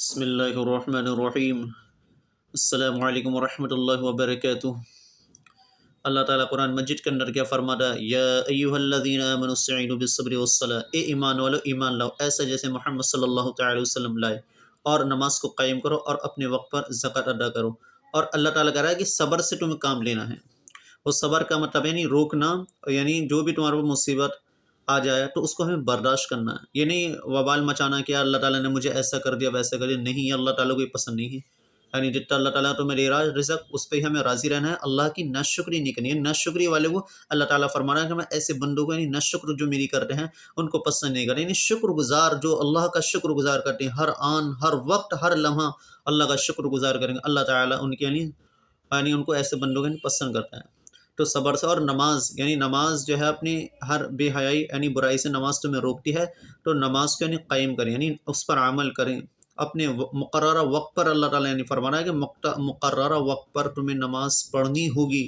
بسم اللہ الرحمن الرحیم۔ السلام علیکم ورحمۃ اللہ وبرکاتہ۔ اللہ تعالیٰ قرآن مجید کے اندر کیا فرماتا ہے؟ یا ایھا الذین آمنوا استعینوا بالصبر والصلاۃ، اے ایمان والو ایمان لاؤ ایسا جیسے محمد صلی اللہ تعالی وسلم لائے، اور نماز کو قائم کرو اور اپنے وقت پر زکوٰۃ ادا کرو۔ اور اللہ تعالیٰ کہہ رہا ہے کہ صبر سے تمہیں کام لینا ہے۔ وہ صبر کا مطلب یعنی روکنا، یعنی جو بھی تمہارے مصیبت آ جائے تو اس کو ہمیں برداشت کرنا ہے، یہ نہیں وبال مچانا کہ اللہ تعالیٰ نے مجھے ایسا کر دیا ویسا کر دیا، نہیں، یہ اللہ تعالیٰ کو یہ پسند نہیں ہے۔ یعنی جتنا اللہ تعالیٰ تمہیں دے رہا ہے رزق، اس پہ ہی ہمیں راضی رہنا ہے، اللہ کی ناشکری نہیں کرنی ہے۔ ناشکری والے کو اللہ تعالیٰ فرما رہا ہے کہ میں ایسے بندوں کو، یعنی ناشکر جو میری کرتے ہیں ان کو پسند نہیں کرتے، یعنی شکر گزار جو اللہ کا شکر گزار کرتے ہیں، ہر آن ہر وقت ہر لمحہ اللہ کا شکر گزار کریں گے، اللہ تعالیٰ ان کے یعنی ان کو ایسے بندوں کو پسند کرتا ہے۔ تو صبر سے، اور نماز، یعنی نماز جو ہے اپنی ہر بے حیائی یعنی برائی سے نماز تمہیں روکتی ہے، تو نماز کو یعنی قائم کریں، یعنی اس پر عمل کریں اپنے مقررہ وقت پر۔ اللہ تعالیٰ یعنی فرمانا ہے کہ مقررہ وقت پر تمہیں نماز پڑھنی ہوگی۔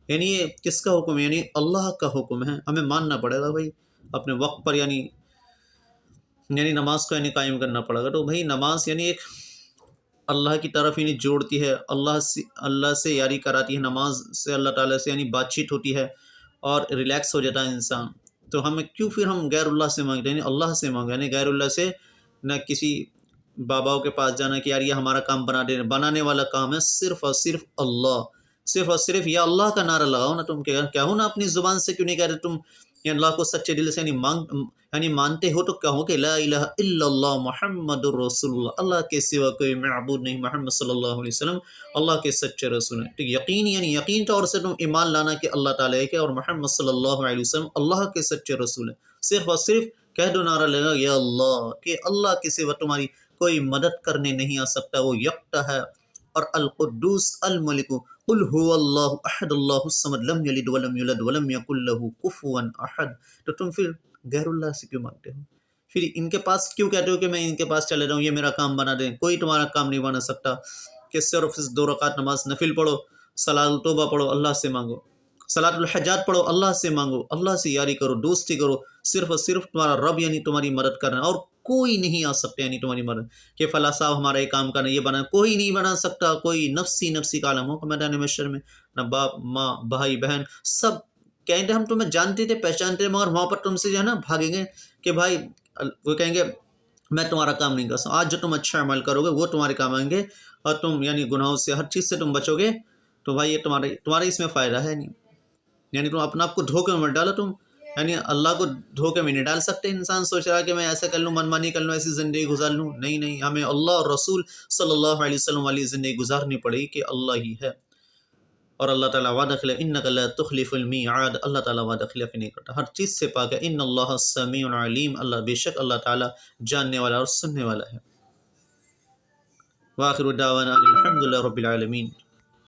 یعنی یہ کس کا حکم ہے؟ یعنی اللہ کا حکم ہے، ہمیں ماننا پڑے گا بھائی اپنے وقت پر، یعنی نماز کو یعنی قائم کرنا پڑے گا۔ تو بھائی نماز یعنی ایک اللہ کی طرف یعنی جوڑتی ہے، اللہ سے یاری کراتی ہے، نماز سے اللہ تعالیٰ سے یعنی بات چیت ہوتی ہے اور ریلیکس ہو جاتا ہے انسان۔ تو ہمیں کیوں پھر ہم غیر اللہ سے مانگتے ہیں؟ یعنی اللہ سے مانگیں، یعنی غیر اللہ سے نہ کسی باباؤں کے پاس جانا کہ یار یہ ہمارا کام بنا دے، بنانے والا کام ہے صرف اور صرف اللہ۔ صرف اور صرف یا اللہ کا نعرہ لگاؤ نا، تم کیا ہو نا اپنی زبان سے کیوں نہیں کہہ رہے تم اللہ کو سچے دل سے یعنی مانتے ہو، تو کہو کہ لا الہ الا اللہ محمد الرسول اللہ، اللہ کے سوا کوئی معبود نہیں، محمد صلی اللہ علیہ وسلم اللہ کے سچے رسول ہیں۔ تو یقین، یعنی یقین طور سے تم ایمان لانا کہ اللہ تعالیٰ ہے کہ اور محمد صلی اللہ علیہ وسلم اللہ کے سچے رسول ہیں۔ صرف اور صرف کہہ دو نعرہ لگا یا اللہ، کہ اللہ کے سوا تمہاری کوئی مدد کرنے نہیں آ سکتا، وہ یکتا ہے اور القدوس الملک، قل هو اللہ احد اللہ الصمد لم یلد ولم یولد ولم یکن له کفوا احد۔ تو تم پھر غیر اللہ سے کیوں مانگتے ہو؟ پھر ان کے پاس کیوں کہتے ہو کہ میں ان کے پاس چلے جاؤں، یہ میرا کام بنا دیں؟ کوئی تمہارا کام نہیں بنا سکتا، کہ صرف 2 رکعت نماز نفل پڑھو، صلاۃ التوبہ پڑھو، اللہ سے مانگو، صلاۃ الحجات پڑھو، اللہ سے مانگو، اللہ سے یاری کرو، دوستی کرو، صرف اور صرف تمہارا رب یعنی تمہاری مدد کرنا، اور کوئی نہیں آ سکتا یعنی تمہاری مدد، کہ فلاں صاحب ہمارا یہ کام کرنا، یہ بنا، کوئی نہیں بنا سکتا۔ کوئی نفسی کا عالم ہو کہ میدان محشر میں نہ باپ ماں بھائی بہن سب کہیں گے ہم تمہیں جانتے تھے پہچانتے تھے، مگر وہاں پر تم سے جو ہے نا بھاگیں گے کہ بھائی، وہ کہیں گے میں تمہارا کام نہیں کر سکتا۔ آج جو تم اچھا عمل کرو گے وہ تمہارے کام آئیں گے، اور تم یعنی گناہوں سے ہر چیز سے تم بچو گے، تو بھائی یہ تمہارے اس میں فائدہ ہے نہیں۔ یعنی تم اپنا آپ کو دھوکے میں مت ڈالو، تم یعنی اللہ کو دھوکے میں نہیں ڈال سکتے۔ انسان سوچ رہا ہے کہ میں ایسا کر لوں، منمانی کر لوں، ایسی زندگی گزار لوں، نہیں، ہمیں اللہ اور رسول صلی اللہ علیہ وسلم والی زندگی گزارنی پڑے گی کہ اللہ ہی ہے، اور اللہ تعالیٰ وعدہ خلاف، انک لا تخلف المیعاد، اللہ تعالیٰ وعدہ خلاف نہیں کرتا، ہر چیز سے پاک ہے۔ ان اللہ سمیع علیم، اللہ بے شک اللہ تعالیٰ جاننے والا اور سننے والا ہے۔ وآخر دعوانا الحمد للہ رب العالمین۔